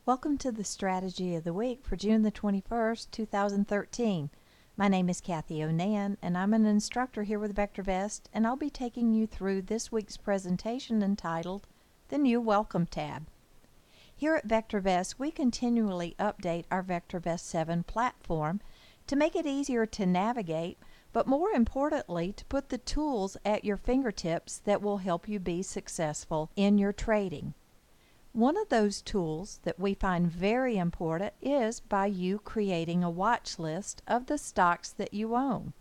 Welcome to the Strategy of the Week for June the 21st, 2013. My name is Cathy O'Nan, and I'm an instructor here with VectorVest, and I'll be taking you through this week's presentation entitled The New Welcome tab. Here at VectorVest, we continually update our VectorVest 7 platform to make it easier to navigate, but more importantly, to put the tools at your fingertips that will help you be successful in your trading. One of those tools that we find very important is by you creating a watch list of the stocks that you own.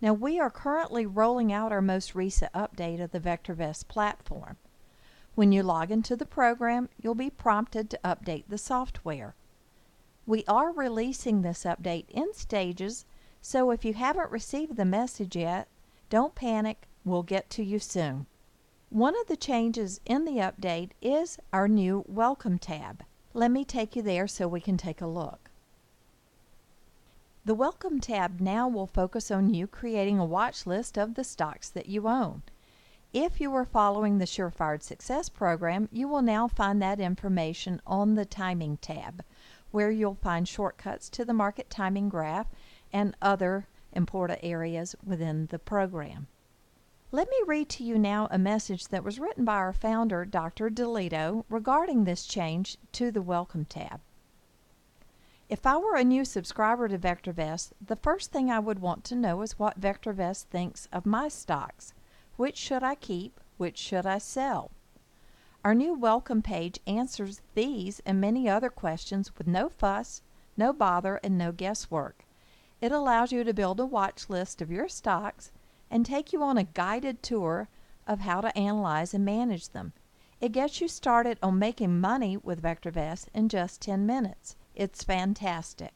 Now, we are currently rolling out our most recent update of the VectorVest platform. When you log into the program, you'll be prompted to update the software. We are releasing this update in stages, so if you haven't received the message yet, don't panic, we'll get to you soon. One of the changes in the update is our new Welcome tab. Let me take you there so we can take a look. The Welcome tab now will focus on you creating a watch list of the stocks that you own. If you are following the Surefire Success program, you will now find that information on the Timing tab, where you'll find shortcuts to the market timing graph and other important areas within the program. Let me read to you now a message that was written by our founder, Dr. DeLito, regarding this change to the Welcome tab. If I were a new subscriber to VectorVest, the first thing I would want to know is what VectorVest thinks of my stocks. Which should I keep? Which should I sell? Our new Welcome page answers these and many other questions with no fuss, no bother, and no guesswork. It allows you to build a watch list of your stocks and take you on a guided tour of how to analyze and manage them. It gets you started on making money with VectorVest in just 10 minutes. It's fantastic.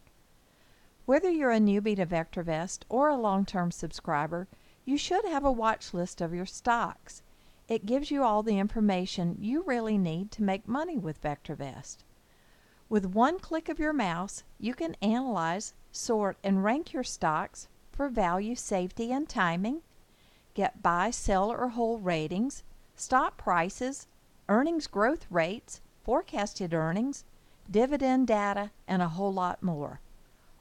Whether you're a newbie to VectorVest or a long-term subscriber, you should have a watch list of your stocks. It gives you all the information you really need to make money with VectorVest. With one click of your mouse, you can analyze, sort, and rank your stocks for value, safety, and timing, get buy, sell, or hold ratings, stock prices, earnings growth rates, forecasted earnings, dividend data, and a whole lot more.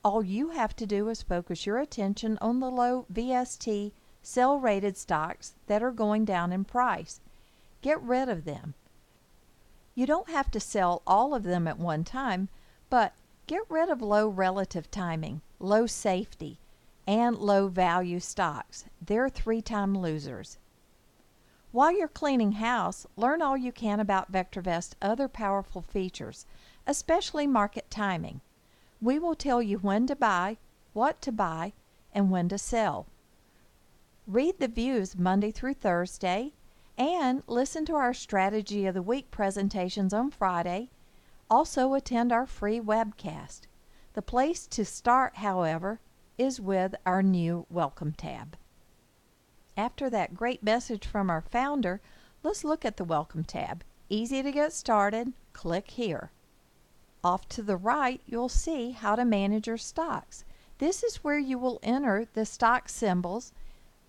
All you have to do is focus your attention on the low VST sell-rated stocks that are going down in price. Get rid of them. You don't have to sell all of them at one time, but get rid of low relative timing, low safety, and low value stocks. They're three-time losers. While you're cleaning house, learn all you can about VectorVest's other powerful features, especially market timing. We will tell you when to buy, what to buy, and when to sell. Read the views Monday through Thursday, and listen to our Strategy of the Week presentations on Friday. Also attend our free webcast. The place to start, however, is with our new Welcome tab. After that great message from our founder, let's look at the Welcome tab. Easy to get started. Click here. Off to the right, you'll see how to manage your stocks. This is where you will enter the stock symbols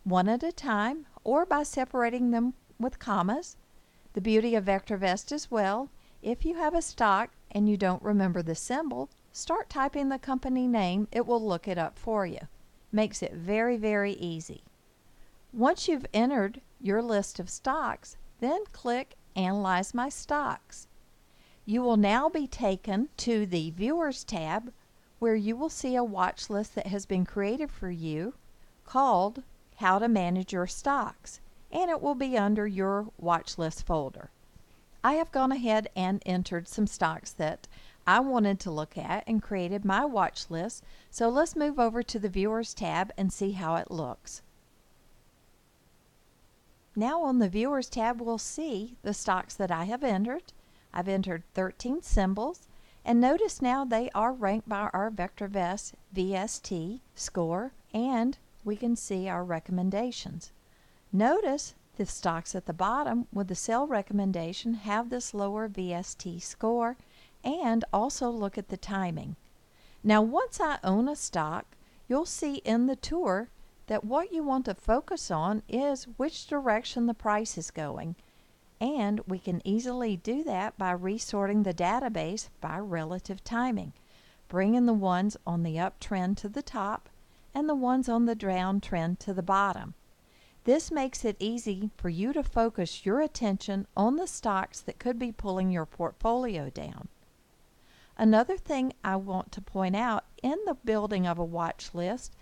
one at a time or by separating them with commas. The beauty of VectorVest as well, if you have a stock and you don't remember the symbol, start typing the company name. It will look it up for you. Makes it very, very easy. Once you've entered your list of stocks, then click Analyze My Stocks. You will now be taken to the Viewers tab, where you will see a watch list that has been created for you called How to Manage Your Stocks, and it will be under your watch list folder. I have gone ahead and entered some stocks that I wanted to look at and created my watch list, so let's move over to the Viewers tab and see how it looks. Now on the Viewers tab, we'll see the stocks that I have entered. I've entered 13 symbols, and notice now they are ranked by our VectorVest VST score, and we can see our recommendations. Notice the stocks at the bottom with the sell recommendation have this lower VST score, and also look at the timing. Now once I own a stock, you'll see in the tour that what you want to focus on is which direction the price is going. And we can easily do that by resorting the database by relative timing, bringing the ones on the uptrend to the top and the ones on the downtrend to the bottom. This makes it easy for you to focus your attention on the stocks that could be pulling your portfolio down. Another thing I want to point out in the building of a watch list,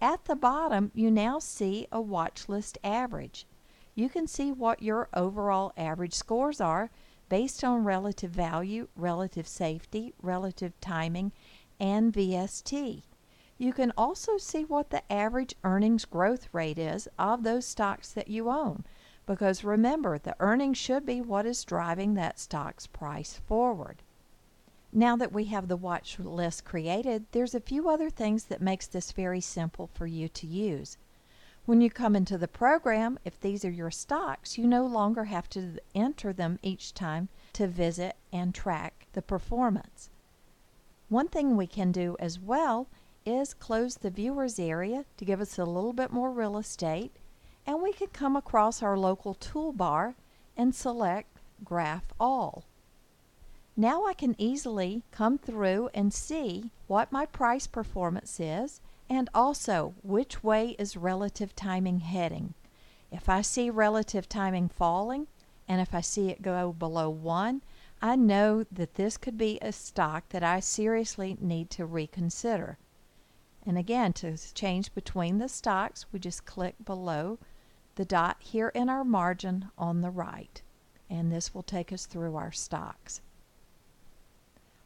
at the bottom you now see a watch list average. You can see what your overall average scores are based on relative value, relative safety, relative timing, and VST. You can also see what the average earnings growth rate is of those stocks that you own, because remember, the earnings should be what is driving that stock's price forward. Now that we have the watch list created, there's a few other things that makes this very simple for you to use. When you come into the program, if these are your stocks, you no longer have to enter them each time to visit and track the performance. One thing we can do as well is close the viewers area to give us a little bit more real estate, and we can come across our local toolbar and select Graph All. Now I can easily come through and see what my price performance is and also which way is relative timing heading. If I see relative timing falling and if I see it go below 1, I know that this could be a stock that I seriously need to reconsider. And again, to change between the stocks, we just click below the dot here in our margin on the right, and this will take us through our stocks.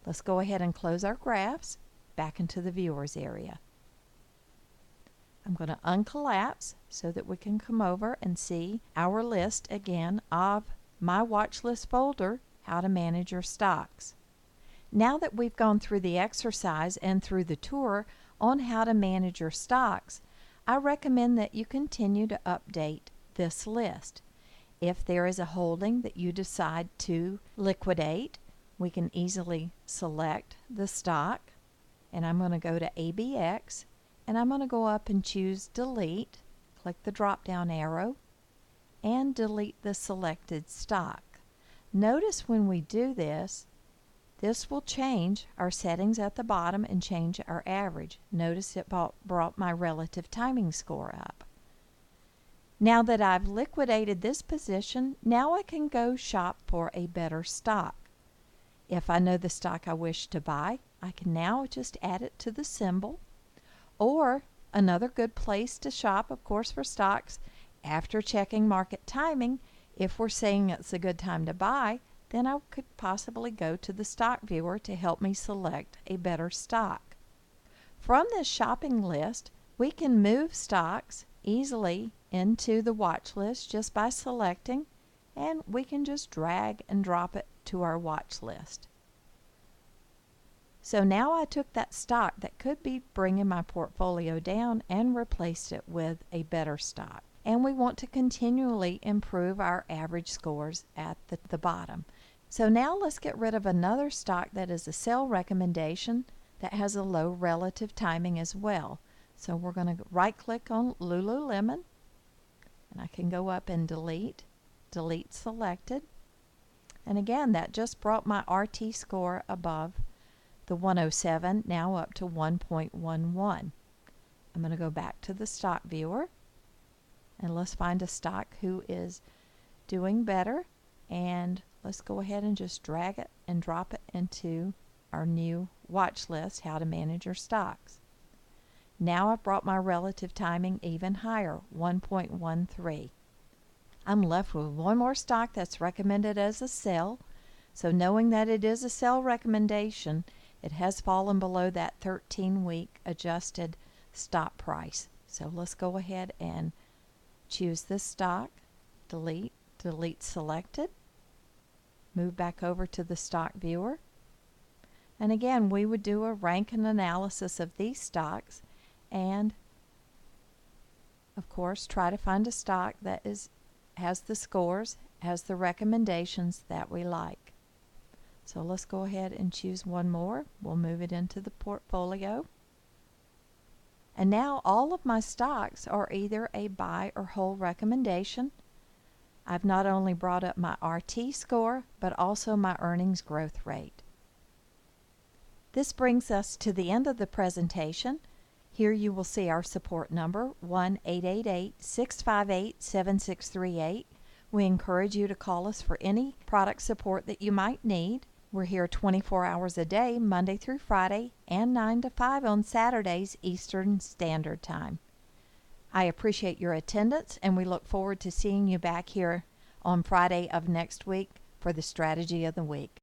Let's go ahead and close our graphs back into the viewers area. I'm going to uncollapse so that we can come over and see our list again of my watch list folder, how to manage your stocks. Now that we've gone through the exercise and through the tour on how to manage your stocks, I recommend that you continue to update this list. If there is a holding that you decide to liquidate, we can easily select the stock, and I'm going to go to ABX, and I'm going to go up and choose Delete, click the drop down arrow, and delete the selected stock. Notice when we do this, this will change our settings at the bottom and change our average. Notice it brought my relative timing score up. Now that I've liquidated this position, now I can go shop for a better stock. If I know the stock I wish to buy, I can now just add it to the symbol. Or another good place to shop, of course, for stocks, after checking market timing, if we're saying it's a good time to buy, then I could possibly go to the stock viewer to help me select a better stock. From this shopping list, we can move stocks easily into the watch list just by selecting, and we can just drag and drop it to our watch list. So now I took that stock that could be bringing my portfolio down and replaced it with a better stock. And we want to continually improve our average scores at the bottom. So now let's get rid of another stock that is a sell recommendation that has a low relative timing as well. So we're going to right click on Lululemon, and I can go up and delete selected. And again, that just brought my RT score above the 107, now up to 1.11. I'm going to go back to the stock viewer, and let's find a stock who is doing better, and let's go ahead and just drag it and drop it into our new watch list, how to manage your stocks. Now I've brought my relative timing even higher, 1.13. I'm left with one more stock that's recommended as a sell. So knowing that it is a sell recommendation, it has fallen below that 13-week adjusted stop price. So let's go ahead and choose this stock, delete selected, move back over to the stock viewer. And again, we would do a rank and analysis of these stocks and, of course, try to find a stock that has the scores, has the recommendations that we like. So let's go ahead and choose one more. We'll move it into the portfolio. And now all of my stocks are either a buy or hold recommendation. I've not only brought up my RT score, but also my earnings growth rate. This brings us to the end of the presentation. Here you will see our support number, 1-888-658-7638. We encourage you to call us for any product support that you might need. We're here 24 hours a day, Monday through Friday, and 9 to 5 on Saturdays, Eastern Standard Time. I appreciate your attendance, and we look forward to seeing you back here on Friday of next week for the Strategy of the Week.